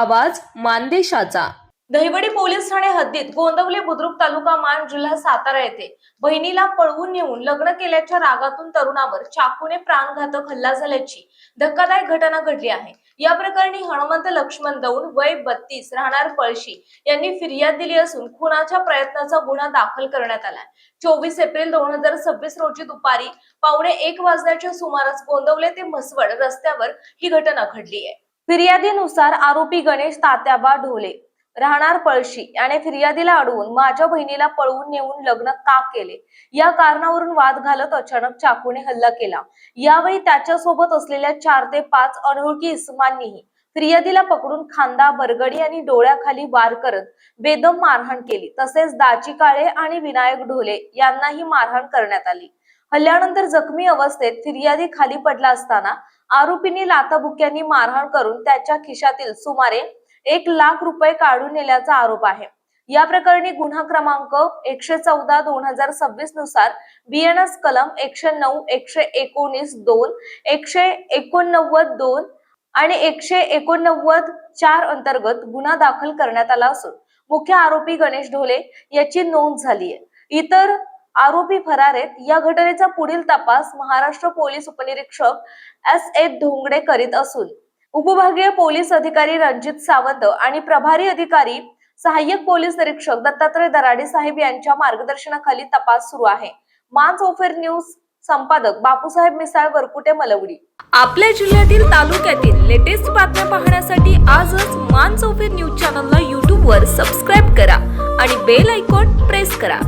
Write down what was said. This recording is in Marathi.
आवाज मानदेशाचा। दहिवडी पोलीस ठाणे हद्दीत गोंदवले बुद्रुक तालुका मान जिल्हा सातारा येथे बहिणीला पळवून नेऊन लग्न केल्याच्या रागातून तरुणावर चाकूने प्राणघातक हल्ला झाल्याची धक्कादायक घटना घडली आहे। या प्रकरणी हनुमंत लक्ष्मण दौंड वय 32 राहणार पळशी यांनी फिर्याद दिली असून खुनाच्या प्रयत्नाचा गुन्हा दाखल करण्यात आलाय। 24 एप्रिल 2026 रोजी दुपारी 1:15 वाजण्याच्या सुमारास गोंदवले ते म्हसवड रस्त्यावर ही घटना घडली आहे। फिर्यादीनुसार आरोपी गणेश तात्याबा ढोले राहणार पळशी याने फिर्यादीला अडवून माझ्या बहिणीला पळवून नेऊन लग्न का केले या कारणावरून वाद घालत अचानक चाकूने हल्ला केला। यावेळी त्याच्या सोबत असलेल्या 4 ते 5 अनोळखी इसमांनीही फिर्यादीला पकडून खांदा, बरगडी आणि डोळ्याखाली वार करत बेदम मारहाण केली। तसेच दाजी काळे आणि विनायक ढोले यांनाही मारहाण करण्यात आली। हल्ल्यानंतर जखमी अवस्थेत फिर्यादी खाली पडला असताना आरोपींनी लाथाबुक्क्यांनी मारहाण करून त्याच्या खिशातील सुमारे 1 लाख रुपये काढून नेल्याचा आरोप आहे। या प्रकरणी गुन्हा क्रमांक 114/2026 नुसार BNS कलम 109, 119, 2, 189, 2 आणि 189(4) अंतर्गत गुन्हा दाखल करण्यात आला असून मुख्य आरोपी गणेश ढोले याची नोंद झाली आहे। इतर आरोपी फरार आहेत। या घटनेचा पुढील तपास महाराष्ट्र पोलीस उपनिरीक्षक S.A. धोंगडे करीत असून उपविभागीय पोलीस अधिकारी रणजित सावंत आणि प्रभारी अधिकारी सहाय्यक पोलीस निरीक्षक दत्तात्रय दराडे साहेब यांच्या मार्गदर्शनाखाली तपास सुरू आहे। मानसोफर न्यूज संपादक बापूसाहेब मिसाळ, वरकुटे, मलवडी। आपल्या जिल्ह्यातील तालुक्यातील लेटेस्ट बातम्या पाहण्यासाठी आजच मानसोफर न्यूज चॅनलला YouTube वर सबस्क्राईब करा आणि बेल आयकॉन प्रेस करा।